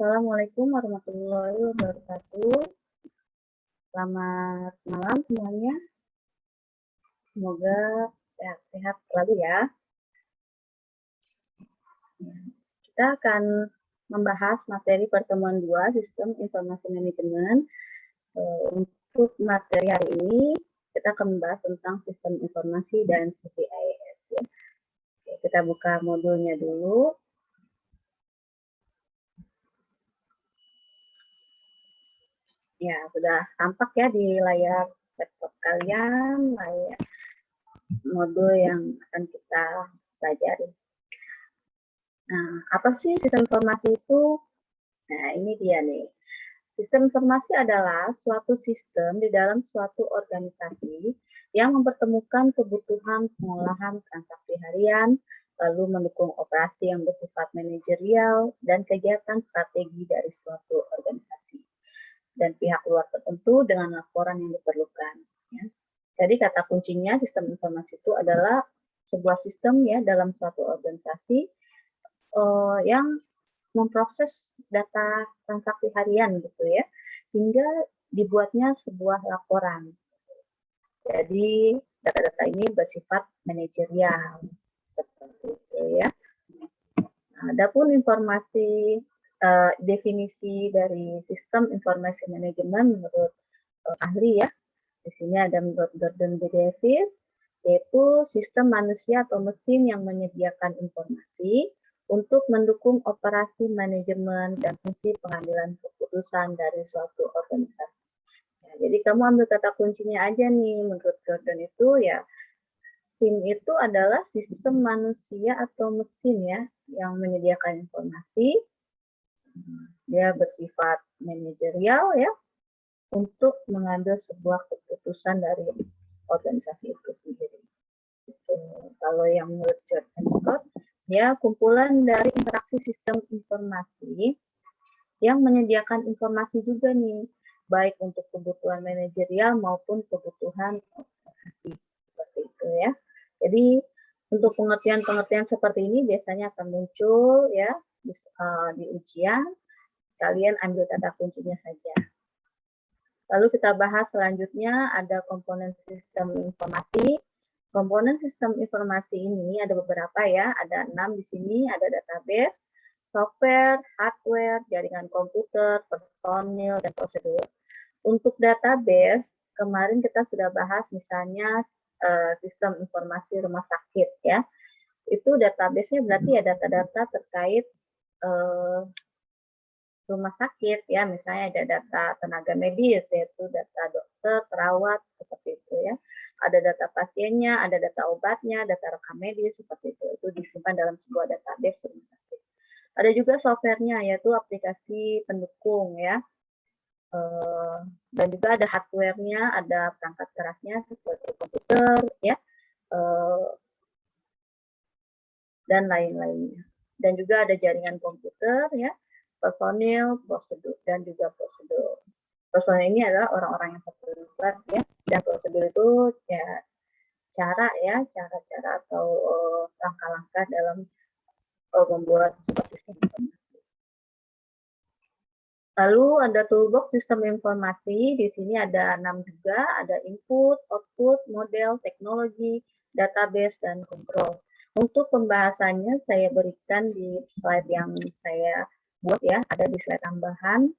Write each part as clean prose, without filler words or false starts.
Assalamualaikum warahmatullahi wabarakatuh. Selamat malam semuanya. Semoga sehat-sehat selalu ya. Kita akan membahas materi pertemuan 2 Sistem Informasi Manajemen. Untuk materi hari ini, kita akan membahas tentang Sistem Informasi dan CPIS. Ya. Oke, kita buka modulnya dulu. Ya, sudah tampak ya di layar laptop kalian, layar modul yang akan kita pelajari. Nah, apa sih sistem informasi itu? Nah, ini dia nih. Sistem informasi adalah suatu sistem di dalam suatu organisasi yang mempertemukan kebutuhan pengolahan transaksi harian, lalu mendukung operasi yang bersifat manajerial dan kegiatan strategi dari suatu organisasi dan pihak luar tertentu dengan laporan yang diperlukan. Ya. Jadi kata kuncinya sistem informasi itu adalah sebuah sistem ya dalam suatu organisasi yang memproses data transaksi harian gitu ya, hingga dibuatnya sebuah laporan. Jadi data-data ini bersifat manajerial seperti itu ya. Nah, adapun informasi definisi dari sistem informasi manajemen menurut ahli ya. Di sini ada menurut Gordon B. Davis, yaitu sistem manusia atau mesin yang menyediakan informasi untuk mendukung operasi manajemen dan fungsi pengambilan keputusan dari suatu organisasi. Ya, jadi kamu ambil kata kuncinya aja nih, menurut Gordon itu ya, tim itu adalah sistem manusia atau mesin ya, yang menyediakan informasi, dia bersifat manajerial ya, untuk mengambil sebuah keputusan dari organisasi itu sendiri. Kalau yang menurut George M. Scott, ya kumpulan dari interaksi sistem informasi yang menyediakan informasi juga nih, baik untuk kebutuhan manajerial maupun kebutuhan organisasi seperti itu ya. Jadi untuk pengertian-pengertian seperti ini biasanya akan muncul ya di ujian. Kalian ambil kata kuncinya saja. Lalu kita bahas selanjutnya ada komponen sistem informasi. Komponen sistem informasi ini ada beberapa ya, ada 6 di sini, ada database, software, hardware, jaringan komputer, personil, dan prosedur. Untuk database, kemarin kita sudah bahas misalnya sistem informasi rumah sakit ya. Itu database-nya berarti ya data-data terkait rumah sakit ya, misalnya ada data tenaga medis yaitu data dokter, perawat seperti itu ya. Ada data pasiennya, ada data obatnya, data rekam medis seperti itu disimpan dalam sebuah database rumah sakit. Ada juga softwarenya yaitu aplikasi pendukung ya. Dan juga ada hardwarenya, ada perangkat kerasnya seperti komputer ya, dan lain-lainnya. Dan juga ada jaringan komputer ya, personil, prosedur, dan juga prosedur. Personil ini adalah orang-orang yang terlibat ya, dan prosedur itu ya cara-cara atau langkah-langkah dalam membuat sebuah sistem informasi. Lalu ada toolbox sistem informasi, di sini ada 6 juga, ada input, output, model, teknologi, database, dan kontrol. Untuk pembahasannya saya berikan di slide yang saya buat ya, ada di slide tambahan.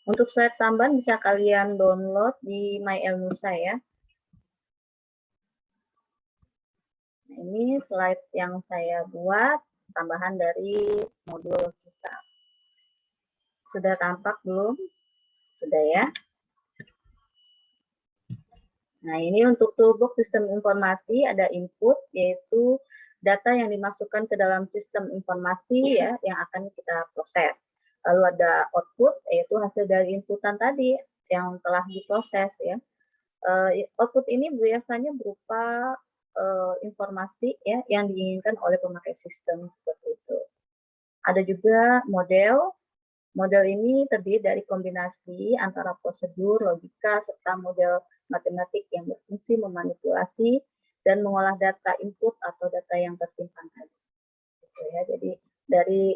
Untuk slide tambahan bisa kalian download di MyElmusa ya. Nah, ini slide yang saya buat, tambahan dari modul kita. Sudah tampak belum? Sudah ya. Nah, ini untuk toolbox sistem informasi ada input, yaitu data yang dimasukkan ke dalam sistem informasi ya, yang akan kita proses. Lalu ada output, yaitu hasil dari inputan tadi yang telah diproses ya. Output ini biasanya berupa informasi ya yang diinginkan oleh pemakai sistem seperti itu. Ada juga model. Model ini terdiri dari kombinasi antara prosedur, logika, serta model matematik yang berfungsi memanipulasi dan mengolah data input atau data yang tersimpan tadi. Gitu ya. Jadi dari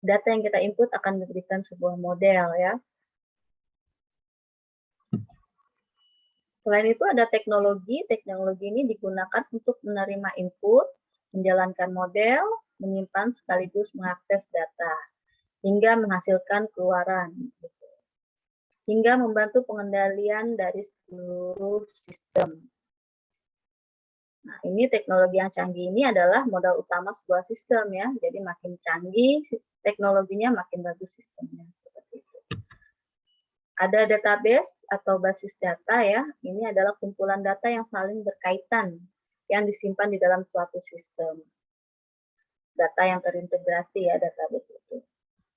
data yang kita input akan memberikan sebuah model ya. Selain itu ada teknologi ini digunakan untuk menerima input, menjalankan model, menyimpan sekaligus mengakses data, hingga menghasilkan keluaran. Hingga membantu pengendalian dari seluruh sistem. Nah, ini teknologi yang canggih ini adalah modal utama sebuah sistem ya. Jadi makin canggih teknologinya, makin bagus sistemnya. Seperti itu. Ada database atau basis data ya. Ini adalah kumpulan data yang saling berkaitan yang disimpan di dalam suatu sistem. Data yang terintegrasi ya database itu.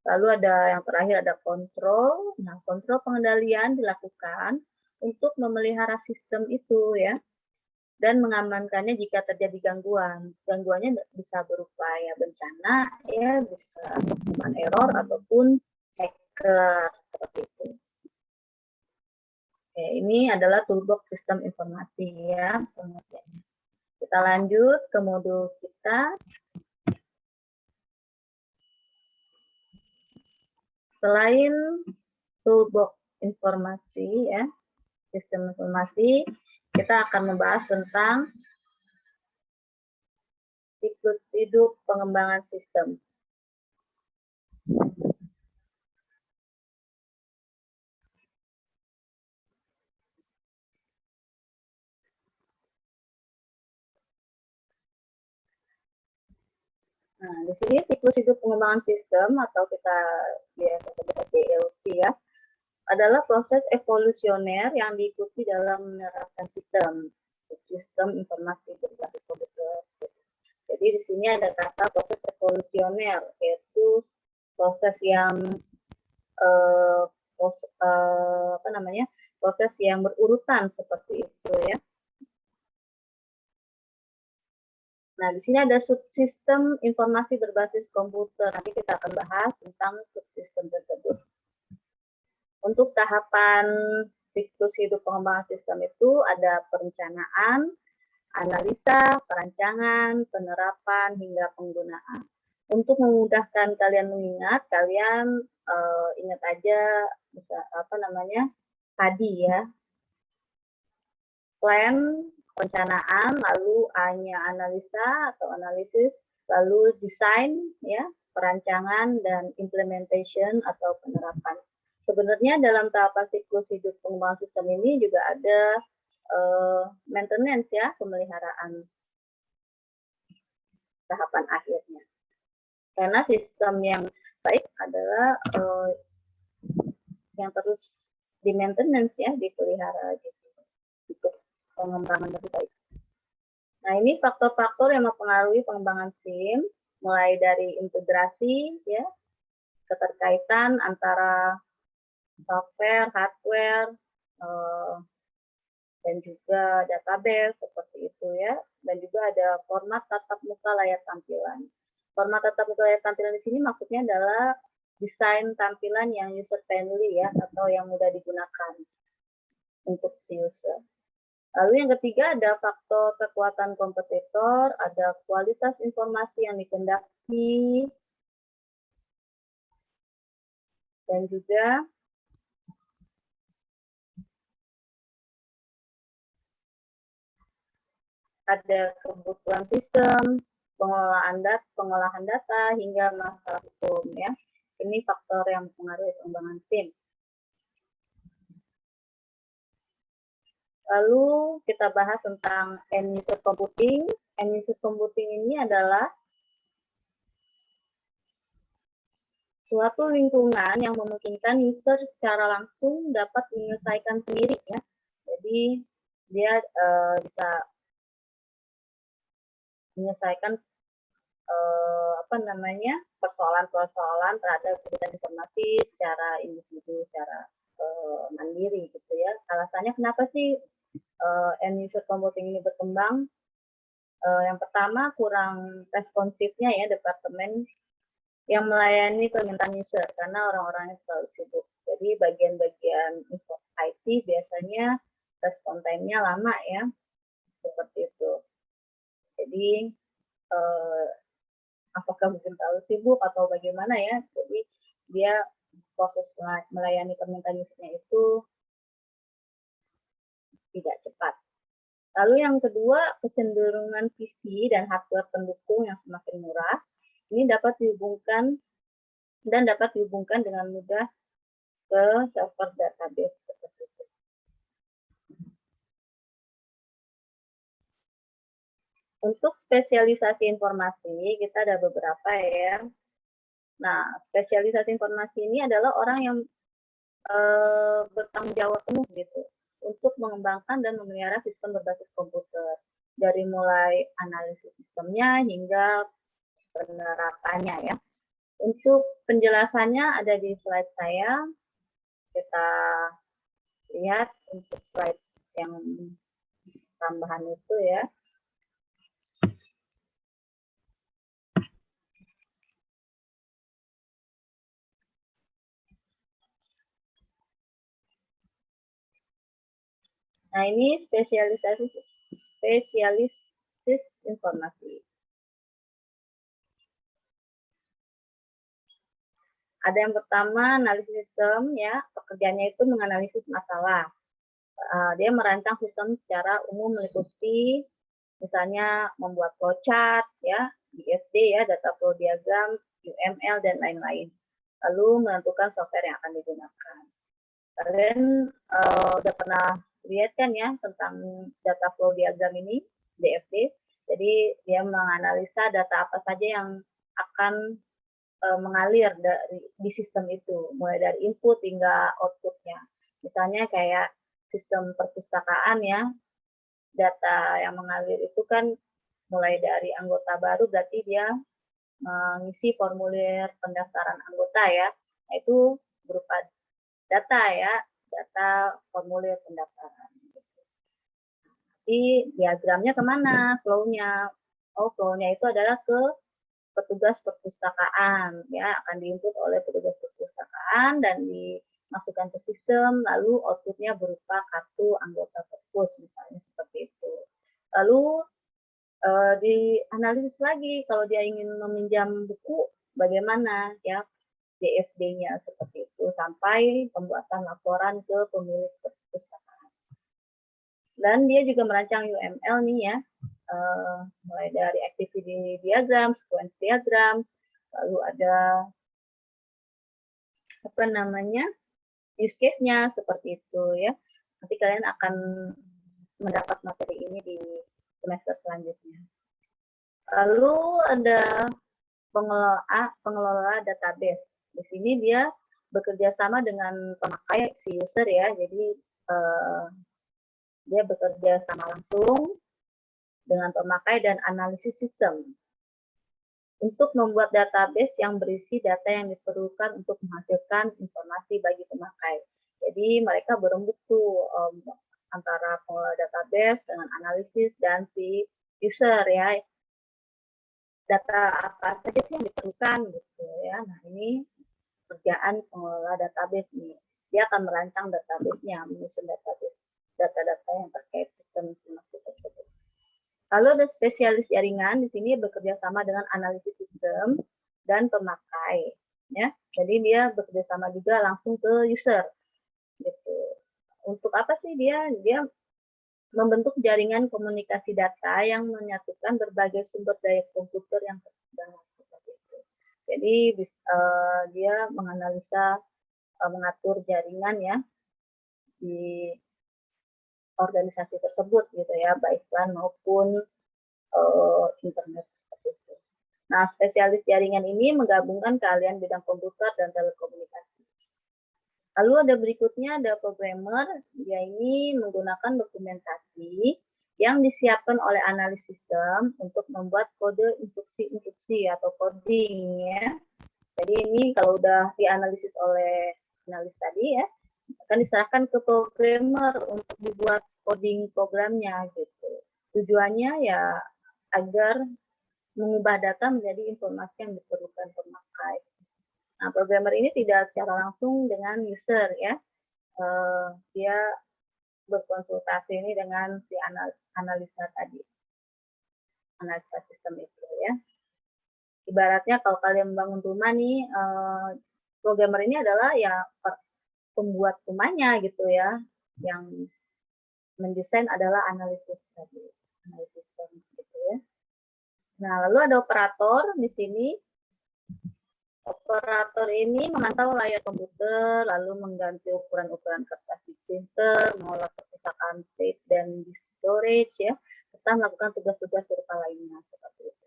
Lalu ada yang terakhir ada kontrol. Nah, kontrol pengendalian dilakukan untuk memelihara sistem itu ya. Dan mengamankannya jika terjadi gangguan. Gangguannya bisa berupa ya bencana, ya bisa human error ataupun hacker seperti itu. Oke, ini adalah toolbox sistem informasi ya. Kita lanjut ke modul kita. Selain toolbox informasi ya, sistem informasi, kita akan membahas tentang siklus hidup pengembangan sistem. Nah, di sini siklus hidup pengembangan sistem atau kita biasa sebut DLC ya, adalah proses evolusioner yang diikuti dalam menerapkan sistem informasi berbasis komputer. Jadi di sini ada kata proses evolusioner, yaitu proses yang proses yang berurutan seperti itu ya. Nah, di sini ada subsistem informasi berbasis komputer. Nanti kita akan bahas tentang subsistem tersebut. Untuk tahapan siklus hidup pengembangan sistem itu ada perencanaan, analisa, perancangan, penerapan, hingga penggunaan. Untuk memudahkan kalian mengingat, kalian ingat aja tadi ya. Plan, perencanaan, lalu A-nya analisa atau analisis, lalu desain ya, perancangan dan implementation atau penerapan. Sebenarnya dalam tahapan siklus hidup pengembangan sistem ini juga ada maintenance ya, pemeliharaan tahapan akhirnya. Karena sistem yang baik adalah yang terus di maintenance ya, dipelihara gitu untuk pengembangan lebih baik. Nah, ini faktor-faktor yang mempengaruhi pengembangan SIM, mulai dari integrasi ya, keterkaitan antara software, hardware, dan juga database seperti itu ya, dan juga ada format tatap muka layar tampilan. Format tatap muka layar tampilan di sini maksudnya adalah desain tampilan yang user friendly ya, atau yang mudah digunakan untuk si user. Lalu yang ketiga ada faktor kekuatan kompetitor, ada kualitas informasi yang dikehendaki, dan juga ada kebutuhan sistem, pengolahan data, hingga masalah hukum ya. Ini faktor yang mempengaruhi pengembangan SIM. Lalu kita bahas tentang end user computing. End user computing ini adalah suatu lingkungan yang memungkinkan user secara langsung dapat menyelesaikan sendiri ya. Jadi dia bisa menyelesaikan persoalan-persoalan terhadap kebutuhan informasi secara individu, secara mandiri gitu ya. Alasannya kenapa sih end user computing ini berkembang? Yang pertama, kurang responsifnya ya departemen yang melayani permintaan user karena orang-orangnya selalu sibuk. Jadi bagian-bagian IT biasanya respon time-nya lama ya, seperti itu. Jadi apakah mungkin terlalu sibuk atau bagaimana ya. Jadi dia proses melayani permintaan usernya itu tidak cepat. Lalu yang kedua, kecenderungan PC dan hardware pendukung yang semakin murah. Ini dapat dihubungkan dengan mudah ke server database seperti itu. Untuk spesialisasi informasi, kita ada beberapa ya. Nah, spesialisasi informasi ini adalah orang yang bertanggung jawab penuh gitu untuk mengembangkan dan memelihara sistem berbasis komputer. Dari mulai analisis sistemnya hingga penerapannya ya. Untuk penjelasannya ada di slide saya. Kita lihat untuk slide yang tambahan itu ya. Nah, ini spesialis informasi. Ada yang pertama analisis sistem ya, pekerjaannya itu menganalisis masalah. Dia merancang sistem secara umum meliputi misalnya membuat flowchart ya, DFD ya, data flow diagram, UML dan lain-lain. Lalu menentukan software yang akan digunakan. Kalian udah pernah lihat kan ya tentang data flow diagram ini, DFD. Jadi dia menganalisa data apa saja yang akan mengalir di sistem itu, mulai dari input hingga outputnya. Misalnya kayak sistem perpustakaan ya, data yang mengalir itu kan mulai dari anggota baru berarti dia mengisi formulir pendaftaran anggota ya. Nah, itu berupa data ya, data formulir pendaftaran. Jadi diagramnya kemana flow-nya? Oh, flow-nya itu adalah ke petugas perpustakaan ya, akan diinput oleh petugas perpustakaan dan dimasukkan ke sistem, lalu outputnya berupa kartu anggota perpus misalnya seperti itu. Lalu dianalisis lagi kalau dia ingin meminjam buku bagaimana ya, DFD-nya seperti itu sampai pembuatan laporan ke pemilik perpustakaan. Dan dia juga merancang UML nih ya, mulai dari activity diagram, sequence diagram, lalu ada apa namanya use case-nya seperti itu ya. Nanti kalian akan mendapat materi ini di semester selanjutnya. Lalu ada pengelola database. Di sini dia bekerja sama dengan pemakai si user ya. Jadi dia bekerja sama langsung dengan pemakai dan analisis sistem untuk membuat database yang berisi data yang diperlukan untuk menghasilkan informasi bagi pemakai. Jadi mereka berembuk tuh antara pengelola database dengan analisis dan si user ya. Data apa saja sih yang diperlukan gitu ya. Nah, ini kerjaan pengelola database nih. Dia akan merancang database-nya, menyusun database data-data yang terkait sistem informasi tersebut. Lalu ada spesialis jaringan, di sini bekerja sama dengan analisis sistem dan pemakai. Ya. Jadi dia bekerja sama juga langsung ke user. Gitu. Untuk apa sih dia? Dia membentuk jaringan komunikasi data yang menyatukan berbagai sumber daya komputer yang tersebar. Jadi dia menganalisa, mengatur jaringan ya di organisasi tersebut gitu ya, baik LAN maupun internet seperti itu. Nah, spesialis jaringan ini menggabungkan keahlian bidang komputer dan telekomunikasi. Lalu ada berikutnya ada programmer, dia ini menggunakan dokumentasi yang disiapkan oleh analis sistem untuk membuat kode instruksi atau coding ya. Jadi ini kalau udah dianalisis oleh analis tadi ya, akan diserahkan ke programmer untuk dibuat coding programnya gitu. Tujuannya ya agar mengubah data menjadi informasi yang diperlukan pemakai. Nah, programmer ini tidak secara langsung dengan user ya. Dia berkonsultasi ini dengan si analisa tadi. Analisa sistem itu ya. ibaratnya kalau kalian membangun rumah nih, programmer ini adalah ya pembuat rumahnya gitu ya, yang mendesain adalah analisis tadi, analisis gitu ya. Nah, lalu ada operator di sini. Operator ini memantau layar komputer, lalu mengganti ukuran-ukuran kertas di printer, mengolah perpustakaan tape dan di storage ya, serta melakukan tugas-tugas serupa lainnya seperti itu.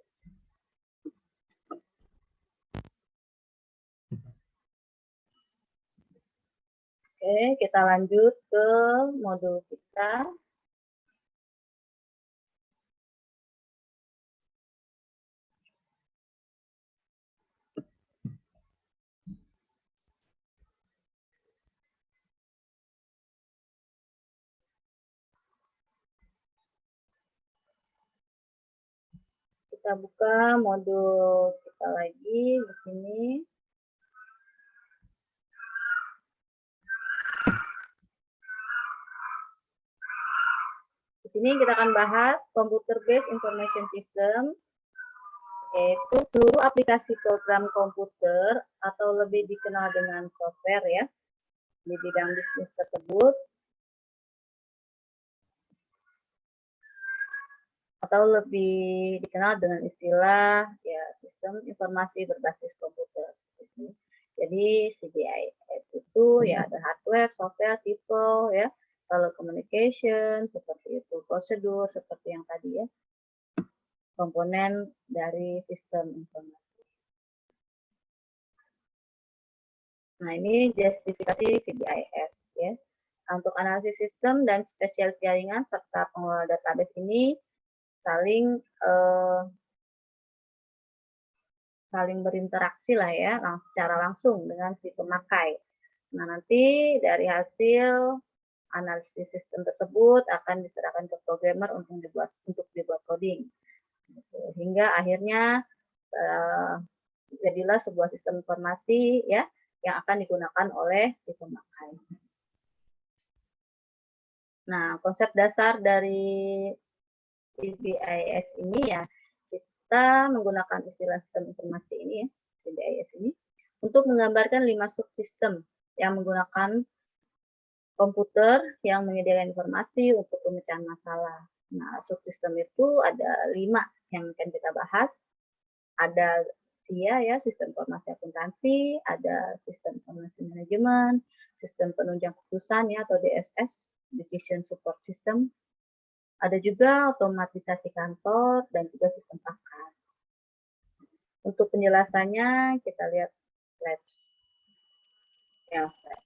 Oke, kita lanjut ke modul kita. Kita buka modul kita lagi di sini. Di sini kita akan bahas Computer Based Information System, yaitu seluruh aplikasi program komputer atau lebih dikenal dengan software ya di bidang bisnis tersebut, atau lebih dikenal dengan istilah ya sistem informasi berbasis komputer. Jadi CBIS itu ya ada hardware, software, people ya, lalu communication seperti itu, prosedur seperti yang tadi ya, komponen dari sistem informasi. Nah, ini justifikasi CBIS ya. Untuk analisis sistem dan spesialis jaringan serta pengelola database ini saling berinteraksi lah ya, secara langsung dengan si pemakai. Nah, nanti dari hasil analisis sistem tersebut akan diserahkan ke programmer untuk dibuat coding. Hingga akhirnya jadilah sebuah sistem informasi ya yang akan digunakan oleh si pemakai. Nah, konsep dasar dari CBIS ini ya, kita menggunakan istilah sistem informasi ini ya, CBIS ini, untuk menggambarkan 5 subsistem yang menggunakan komputer yang menyediakan informasi untuk pemecahan masalah. Nah, subsistem itu ada 5 yang akan kita bahas. Ada SIA ya, sistem informasi akuntansi, ada sistem informasi manajemen, sistem penunjang keputusan ya atau DSS, Decision Support System. Ada juga otomatisasi kantor dan juga sistem paket. Untuk penjelasannya kita lihat slide. Ya, slide.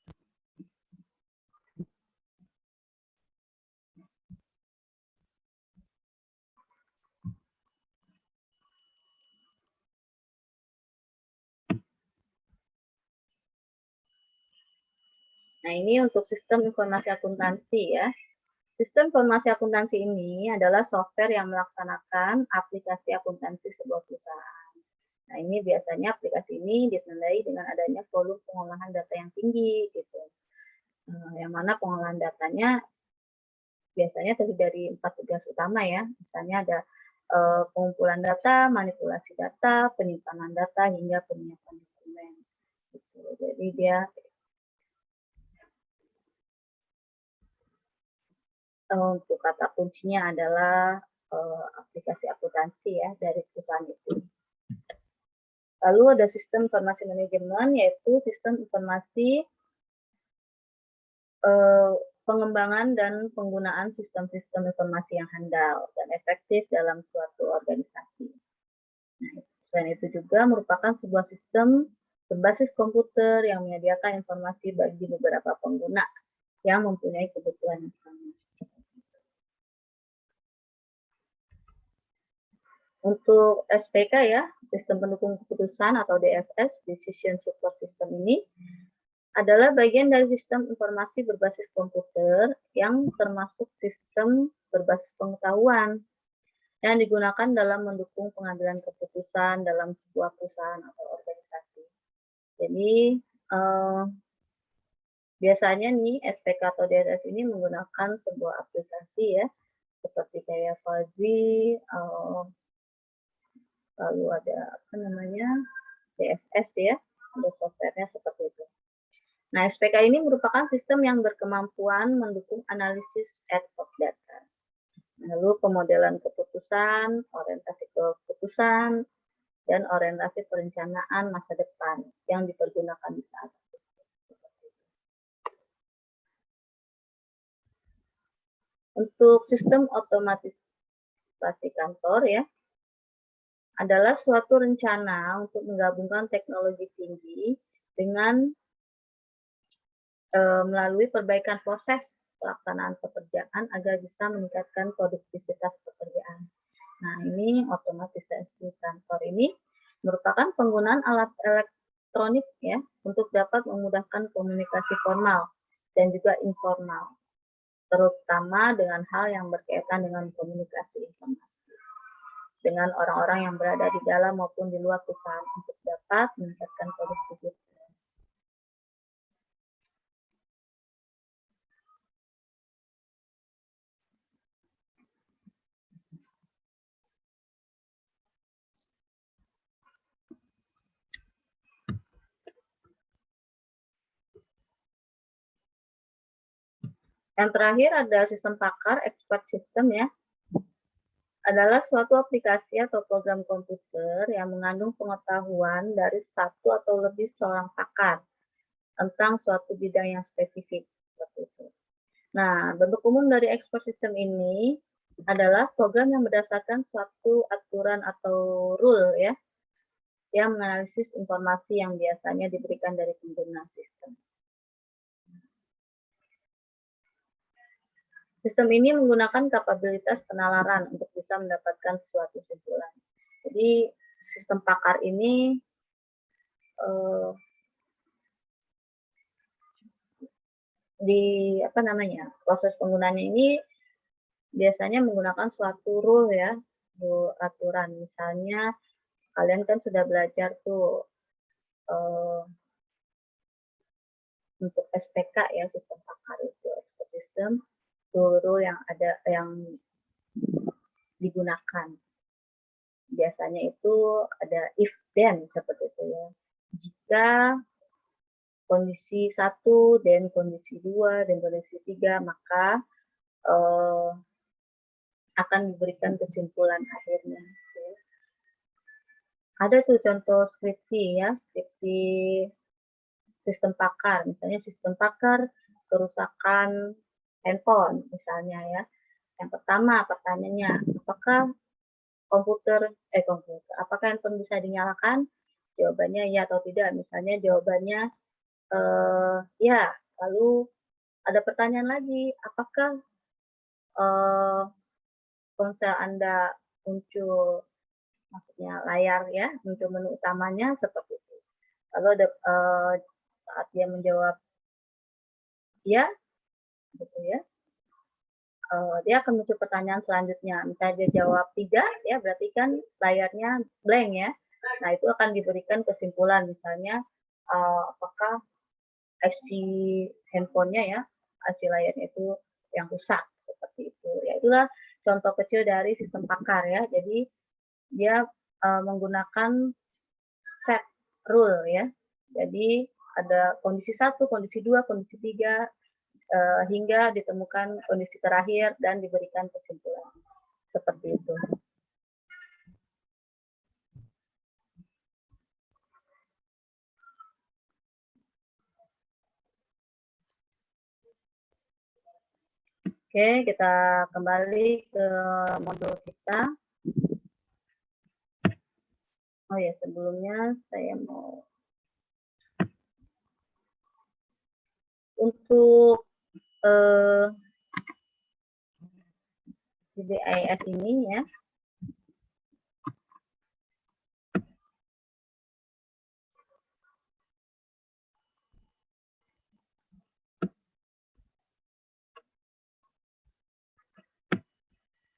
Nah, ini untuk sistem informasi akuntansi ya. Sistem informasi akuntansi ini adalah software yang melaksanakan aplikasi akuntansi sebuah perusahaan. Nah, ini biasanya aplikasi ini ditandai dengan adanya volume pengolahan data yang tinggi gitu. Yang mana pengolahan datanya biasanya terdiri dari 4 tugas utama ya. Misalnya ada pengumpulan data, manipulasi data, penyimpanan data, hingga penyiapan dokumen. Gitu. Jadi dia untuk kata kuncinya adalah aplikasi akuntansi ya dari perusahaan itu. Lalu ada sistem informasi manajemen, yaitu sistem informasi pengembangan dan penggunaan sistem-sistem informasi yang handal dan efektif dalam suatu organisasi. Nah, selain itu juga merupakan sebuah sistem berbasis komputer yang menyediakan informasi bagi beberapa pengguna yang mempunyai kebutuhan yang sama. Untuk SPK ya, sistem pendukung keputusan atau DSS, Decision Support System ini adalah bagian dari sistem informasi berbasis komputer yang termasuk sistem berbasis pengetahuan yang digunakan dalam mendukung pengambilan keputusan dalam sebuah perusahaan atau organisasi. Jadi biasanya nih SPK atau DSS ini menggunakan sebuah aplikasi ya, seperti kayak Fuzzy, lalu ada apa namanya DSS ya, ada softwarenya seperti itu. Nah, SPK ini merupakan sistem yang berkemampuan mendukung analisis ad hoc data. Lalu pemodelan keputusan, orientasi keputusan, dan orientasi perencanaan masa depan yang dipergunakan di saat itu. Untuk sistem otomatisasi kantor ya, adalah suatu rencana untuk menggabungkan teknologi tinggi dengan melalui perbaikan proses pelaksanaan pekerjaan agar bisa meningkatkan produktivitas pekerjaan. Nah, ini otomatisasi kantor ini merupakan penggunaan alat elektronik ya untuk dapat memudahkan komunikasi formal dan juga informal, terutama dengan hal yang berkaitan dengan komunikasi informasi dengan orang-orang yang berada di dalam maupun di luar perusahaan untuk dapat meningkatkan produktivitas. Yang terakhir ada sistem pakar, expert system ya. Adalah suatu aplikasi atau program komputer yang mengandung pengetahuan dari satu atau lebih seorang pakar tentang suatu bidang yang spesifik. Seperti itu. Nah, bentuk umum dari expert system ini adalah program yang berdasarkan suatu aturan atau rule ya, yang menganalisis informasi yang biasanya diberikan dari pengguna sistem. Sistem ini menggunakan kapabilitas penalaran untuk bisa mendapatkan suatu kesimpulan. Jadi sistem pakar ini di apa namanya proses penggunaannya ini biasanya menggunakan suatu rule ya, aturan. Misalnya kalian kan sudah belajar tuh untuk SPK ya, sistem pakar itu expert system, rule yang ada yang digunakan. Biasanya itu ada if then seperti itu ya. Jika kondisi 1 dan kondisi 2 dan kondisi 3 maka akan diberikan kesimpulan akhirnya. Ada tuh contoh skripsi ya, skripsi sistem pakar, misalnya sistem pakar kerusakan handphone misalnya ya. Yang pertama pertanyaannya, apakah apakah handphone bisa dinyalakan? Jawabannya ya atau tidak. Misalnya jawabannya ya. Lalu ada pertanyaan lagi, apakah ponsel Anda muncul, maksudnya layar ya, muncul menu utamanya seperti itu. Lalu ada saat dia menjawab ya, gitu ya, dia akan muncul pertanyaan selanjutnya. Misalnya dia jawab tidak, ya berarti kan layarnya blank ya. Nah itu akan diberikan kesimpulan, misalnya apakah IC handphonenya ya, IC layarnya itu yang rusak seperti itu. Ya itulah contoh kecil dari sistem pakar ya. Jadi dia menggunakan set rule ya. Jadi ada kondisi 1, kondisi 2, kondisi 3 hingga ditemukan kondisi terakhir dan diberikan kesimpulan. Seperti itu. Oke, kita kembali ke modul kita. Oh ya, sebelumnya saya mau untuk CBIS ini ya.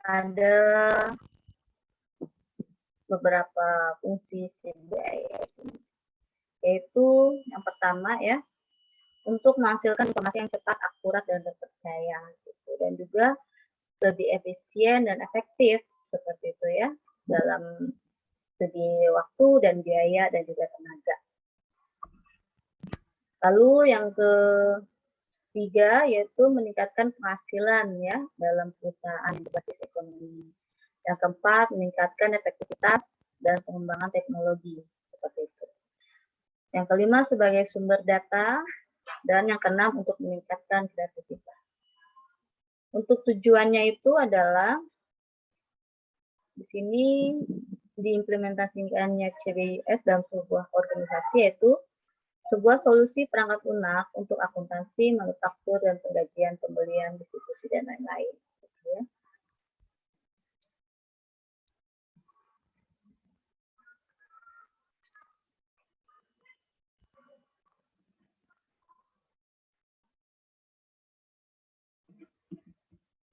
Ada beberapa fungsi CBIS ini. Yaitu yang pertama ya, untuk menghasilkan informasi yang cepat, akurat, dan terpercaya. Gitu. Dan juga lebih efisien dan efektif seperti itu ya dalam segi waktu dan biaya dan juga tenaga. Lalu yang ketiga yaitu meningkatkan penghasilan ya dalam perusahaan berbasis ekonomi. Yang keempat, meningkatkan efektivitas dan pengembangan teknologi seperti itu. Yang kelima, sebagai sumber data, dan yang keenam untuk meningkatkan kreativitas. Untuk tujuannya itu adalah di sini diimplementasikannya CBIS dalam sebuah organisasi, yaitu sebuah solusi perangkat lunak untuk akuntansi, manufaktur, dan penggajian, pembelian, distribusi, dan lain-lain.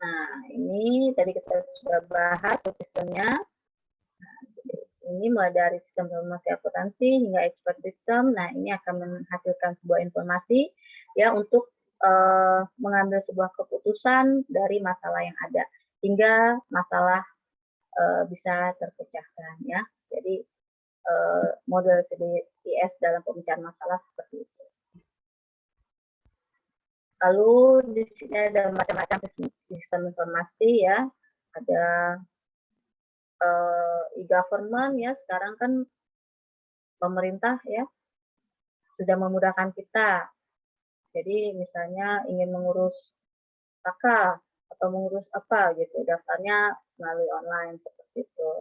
Nah, ini tadi kita sudah bahas sistemnya. Nah, ini mulai dari sistem informasi akuntansi hingga expert system. Nah, ini akan menghasilkan sebuah informasi ya untuk mengambil sebuah keputusan dari masalah yang ada hingga masalah bisa terpecahkan ya. Jadi model CBIS dalam pemecahan masalah seperti itu. Lalu di sini ada macam-macam sistem informasi ya, ada e-government ya, sekarang kan pemerintah ya sudah memudahkan kita. Jadi misalnya ingin mengurus KK atau mengurus apa gitu, daftarnya melalui online seperti itu.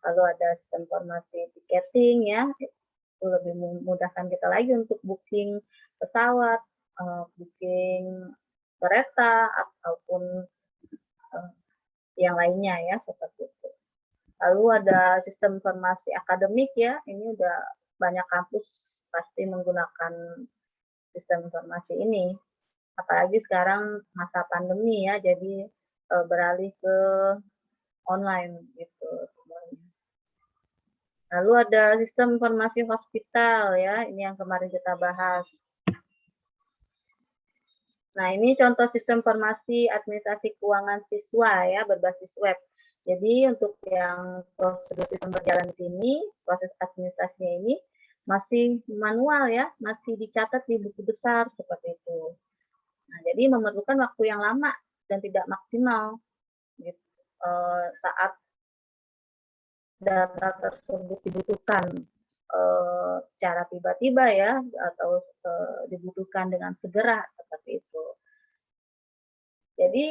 Lalu ada sistem informasi tiketing ya, itu lebih memudahkan kita lagi untuk booking pesawat, booking kereta ataupun yang lainnya ya seperti itu. Lalu ada sistem informasi akademik ya, ini udah banyak kampus pasti menggunakan sistem informasi ini. Apalagi sekarang masa pandemi ya, jadi beralih ke online gitu semuanya. Lalu ada sistem informasi hospital ya, ini yang kemarin kita bahas. Nah, ini contoh sistem informasi administrasi keuangan siswa ya, berbasis web. Jadi untuk yang prosedur sistem berjalan di sini, proses administrasinya ini masih manual ya, masih dicatat di buku besar seperti itu. Nah, jadi memerlukan waktu yang lama dan tidak maksimal gitu, saat data tersebut dibutuhkan secara tiba-tiba ya, atau dibutuhkan dengan segera seperti itu. Jadi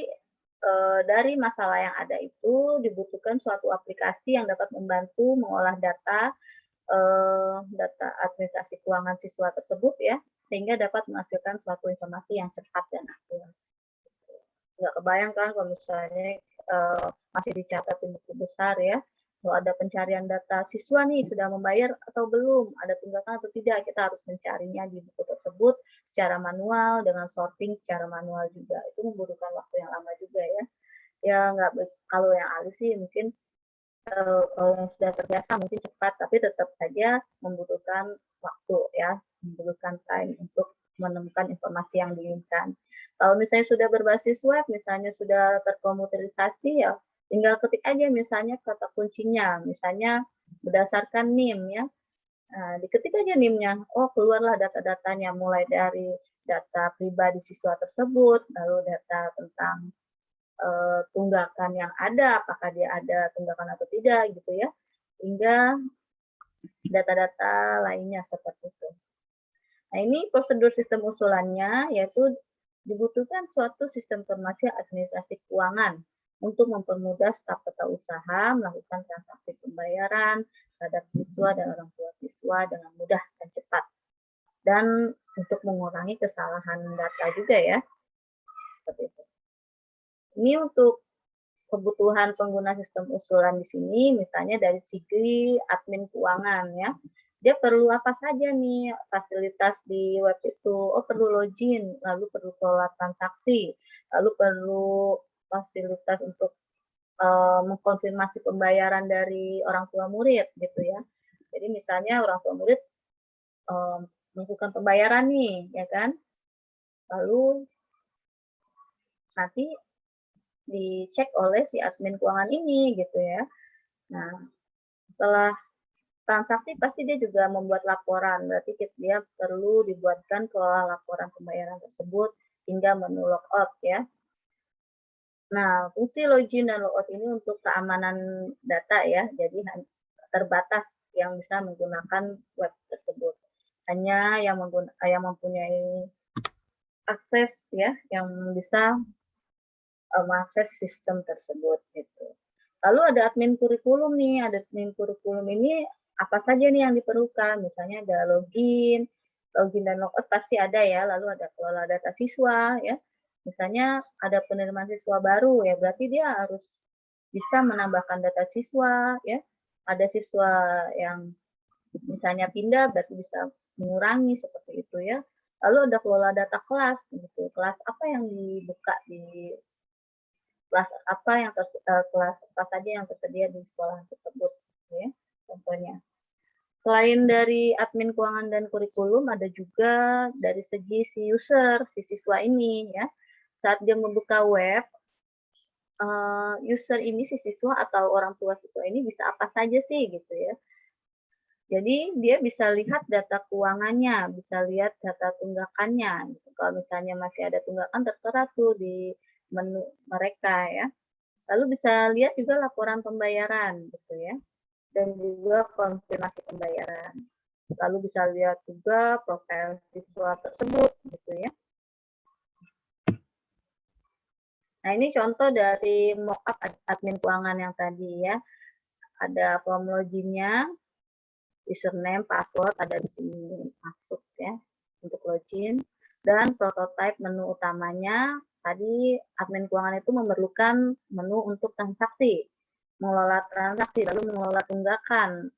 dari masalah yang ada itu dibutuhkan suatu aplikasi yang dapat membantu mengolah data administrasi keuangan siswa tersebut ya, sehingga dapat menghasilkan suatu informasi yang cepat dan akurat. Nggak kebayang kan kalau misalnya masih dicatat di buku besar ya, kalau ada pencarian data siswa nih sudah membayar atau belum, ada tunggakan atau tidak, kita harus mencarinya di buku tersebut secara manual dengan sorting secara manual juga. Itu membutuhkan waktu yang lama juga ya. Ya nggak, kalau yang ahli sih mungkin kalau yang sudah terbiasa mungkin cepat, tapi tetap saja membutuhkan waktu ya, membutuhkan time untuk menemukan informasi yang diinginkan. Kalau misalnya sudah berbasis web, misalnya sudah terkomputerisasi ya, tinggal ketik aja misalnya kata kuncinya, misalnya berdasarkan NIM ya. Nah, diketik aja NIM-nya, oh keluarlah data-datanya mulai dari data pribadi siswa tersebut, lalu data tentang tunggakan yang ada, apakah dia ada tunggakan atau tidak gitu ya, hingga data-data lainnya seperti itu. Nah, ini prosedur sistem usulannya, yaitu dibutuhkan suatu sistem informasi administrasi keuangan untuk mempermudah staf peserta usaha melakukan transaksi pembayaran terhadap siswa dan orang tua siswa dengan mudah dan cepat. Dan untuk mengurangi kesalahan data juga ya, seperti itu. Ini untuk kebutuhan pengguna sistem usulan di sini, misalnya dari segi admin keuangan ya. Dia perlu apa saja nih fasilitas di web itu? Oh, perlu login, lalu perlu kelola transaksi, lalu perlu fasilitas untuk mengkonfirmasi pembayaran dari orang tua murid gitu ya. Jadi misalnya orang tua murid melakukan pembayaran nih, ya kan? Lalu nanti dicek oleh si admin keuangan ini gitu ya. Nah, setelah transaksi pasti dia juga membuat laporan, berarti dia perlu dibuatkan kelola laporan pembayaran tersebut hingga menu logout ya. Nah, fungsi login dan logout ini untuk keamanan data ya, jadi terbatas yang bisa menggunakan web tersebut. Hanya yang mempunyai akses ya, yang bisa mengakses sistem tersebut gitu. Lalu ada admin kurikulum nih, admin kurikulum ini apa saja nih yang diperlukan? Misalnya ada login dan logout pasti ada ya, lalu ada kelola data siswa ya. Misalnya ada penerimaan siswa baru ya, berarti dia harus bisa menambahkan data siswa ya. Ada siswa yang misalnya pindah berarti bisa mengurangi seperti itu ya. Lalu ada kelola data kelas gitu. Kelas apa yang dibuka di kelas apa yang kelas apa saja yang tersedia di sekolah tersebut ya contohnya. Selain dari admin keuangan dan kurikulum ada juga dari segi si user, si siswa ini ya. Saat dia membuka web, user ini si siswa atau orang tua siswa ini bisa apa saja sih gitu ya. Jadi dia bisa lihat data keuangannya, bisa lihat data tunggakannya. Gitu. Kalau misalnya masih ada tunggakan tertera tuh di menu mereka ya. Lalu bisa lihat juga laporan pembayaran gitu ya. Dan juga konfirmasi pembayaran. Lalu bisa lihat juga profil siswa tersebut gitu ya. Nah, ini contoh dari mockup admin keuangan yang tadi ya. Ada form loginnya, username, password ada di sini masuk ya untuk login, dan prototipe menu utamanya. Tadi admin keuangan itu memerlukan menu untuk transaksi, mengelola transaksi, lalu mengelola tunggakan,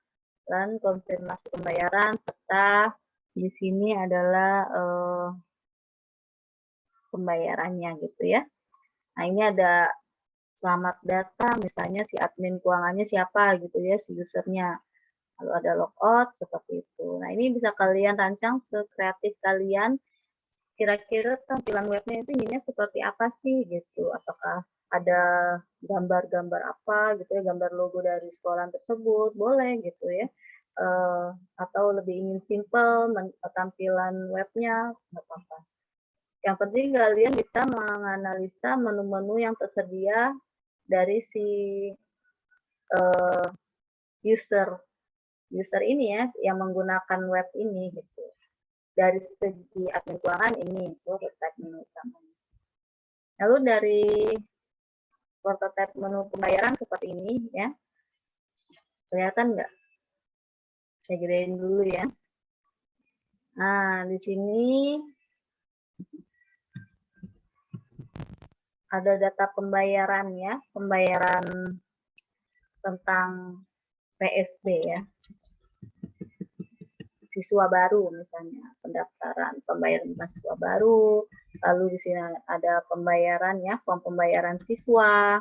dan konfirmasi pembayaran, serta di sini adalah pembayarannya gitu ya. Nah, ini ada selamat data, misalnya si admin keuangannya siapa gitu ya, si usernya. Lalu ada logout, seperti itu. Nah, ini bisa kalian rancang sekreatif kalian, kira-kira tampilan webnya itu inginnya seperti apa sih gitu. Apakah ada gambar-gambar apa gitu ya, gambar logo dari sekolah tersebut, boleh gitu ya. Atau lebih ingin simple tampilan webnya, nggak apa-apa. Yang penting kalian bisa menganalisa menu-menu yang tersedia dari si user ini ya, yang menggunakan web ini gitu. Dari segi admin keuangan ini itu prototipe menu utamanya. Lalu dari prototipe menu pembayaran seperti ini ya, kelihatan nggak? Saya gedein dulu ya. Nah, di sini ada data pembayaran ya, pembayaran tentang PSB ya, siswa baru misalnya, pendaftaran pembayaran mahasiswa baru, lalu di sini ada pembayaran ya, form pembayaran siswa.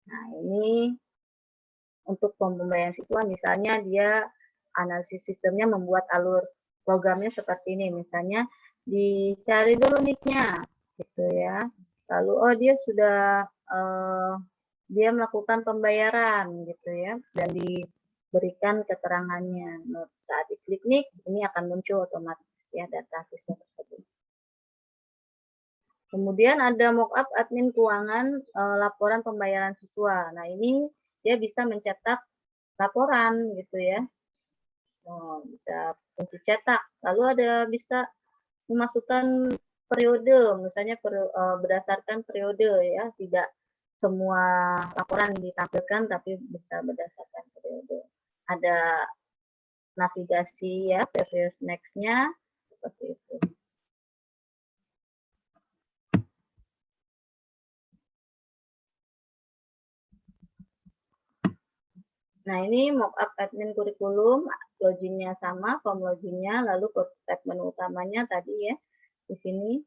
Nah, ini untuk pembayaran siswa, misalnya dia analisis sistemnya membuat alur programnya seperti ini, misalnya dicari dulu nick-nya, gitu ya. Lalu oh dia sudah dia melakukan pembayaran, gitu ya, dan diberikan keterangannya. Saat diklik nick, ini akan muncul otomatis ya data siswa tersebut. Kemudian ada mockup admin keuangan laporan pembayaran siswa. Nah, ini dia bisa mencetak laporan gitu ya. Bisa fungsi cetak. Lalu ada bisa memasukkan periode, misalnya berdasarkan periode ya, tidak semua laporan ditampilkan tapi bisa berdasarkan periode. Ada navigasi ya, previous next-nya seperti itu. Nah, ini mockup admin kurikulum, loginnya sama, form loginnya, lalu prototipe menu utamanya tadi ya, di sini.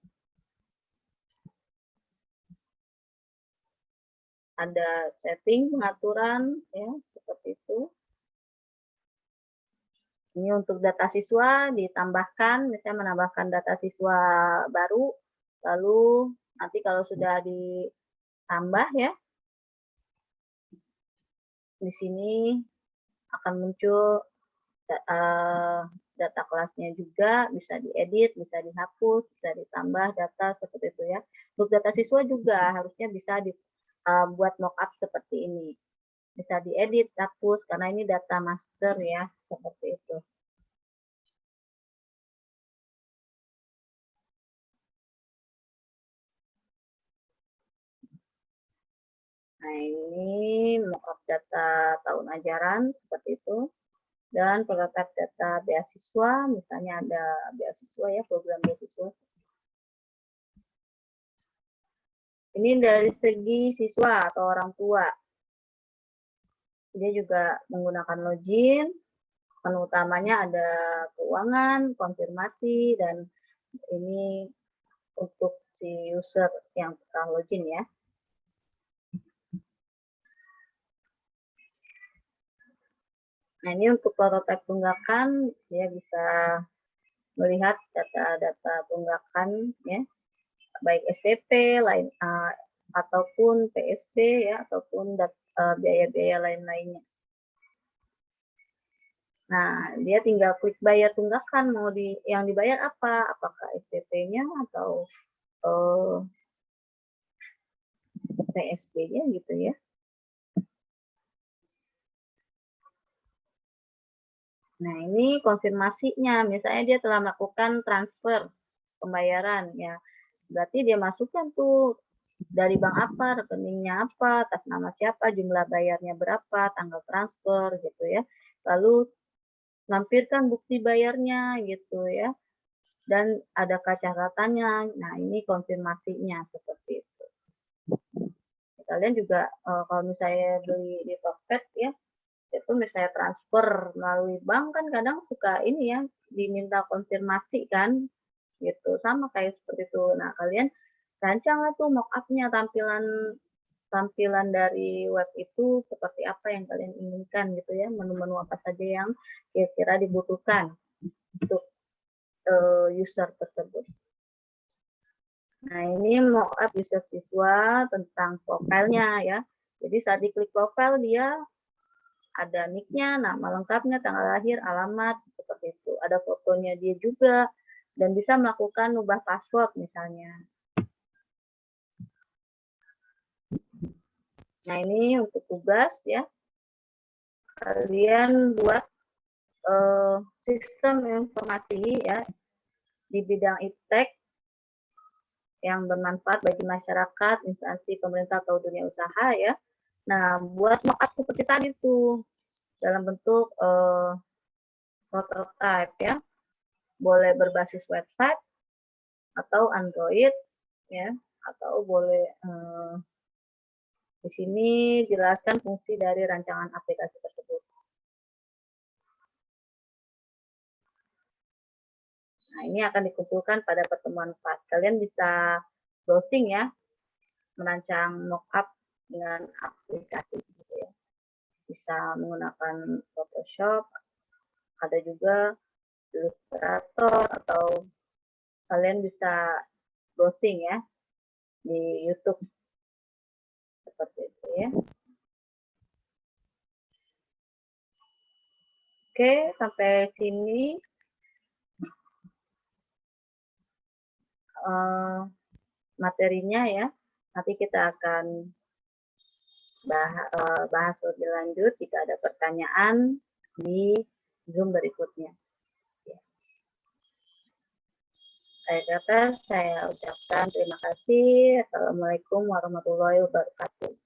Ada setting, pengaturan, ya, seperti itu. Ini untuk data siswa ditambahkan, misalnya menambahkan data siswa baru, lalu nanti kalau sudah ditambah ya, di sini akan muncul data kelasnya juga, bisa diedit, bisa dihapus, bisa ditambah data seperti itu ya. Untuk data siswa juga harusnya bisa dibuat mockup seperti ini. Bisa diedit, hapus, karena ini data master ya, seperti itu. Nah, ini mockup data tahun ajaran, seperti itu. Dan prototipe data beasiswa, misalnya ada beasiswa ya, program beasiswa. Ini dari segi siswa atau orang tua. Dia juga menggunakan login, menu utamanya ada keuangan, konfirmasi, dan ini untuk si user yang telah login ya. Nah, ini untuk prototipe tunggakan, dia bisa melihat data-data tunggakan ya, baik SPP, ataupun PSP ya, ataupun biaya-biaya lain-lainnya. Nah, dia tinggal klik bayar tunggakan, mau yang dibayar apa? Apakah SPP-nya atau PSP-nya gitu ya. Nah, ini konfirmasinya, misalnya dia telah melakukan transfer pembayaran ya. Berarti dia masukkan tuh dari bank apa, rekeningnya apa, atas nama siapa, jumlah bayarnya berapa, tanggal transfer gitu ya. Lalu lampirkan bukti bayarnya gitu ya. Dan ada catatannya. Nah, ini konfirmasinya seperti itu. Kalian juga kalau misalnya beli di Tokped ya, itu misalnya transfer melalui bank kan kadang suka ini ya, diminta konfirmasi kan, gitu. Sama kayak seperti itu. Nah, kalian rancanglah tuh mock-up-nya, tampilan dari web itu seperti apa yang kalian inginkan gitu ya, menu-menu apa saja yang kira-kira dibutuhkan untuk user tersebut. Nah, ini mock-up user siswa tentang profilnya ya. Jadi saat diklik profil dia ada nick-nya, nama lengkapnya, tanggal lahir, alamat, seperti itu. Ada fotonya dia juga, dan bisa melakukan ubah password misalnya. Nah, ini untuk tugas ya. Kalian buat sistem informasi ya di bidang iptek yang bermanfaat bagi masyarakat, instansi pemerintah atau dunia usaha ya. Nah, buat mockup seperti tadi tuh dalam bentuk prototype ya. Boleh berbasis website atau Android ya, atau boleh di sini jelaskan fungsi dari rancangan aplikasi tersebut. Nah, ini akan dikumpulkan pada pertemuan 4. Kalian bisa browsing ya, merancang mockup dengan aplikasi gitu ya. Bisa menggunakan Photoshop, ada juga Illustrator, atau kalian bisa browsing ya di YouTube seperti itu ya. Oke, sampai sini materinya ya. Nanti kita akan bahas lebih lanjut jika ada pertanyaan di Zoom berikutnya. Saya ucapkan terima kasih. Assalamualaikum warahmatullahi wabarakatuh.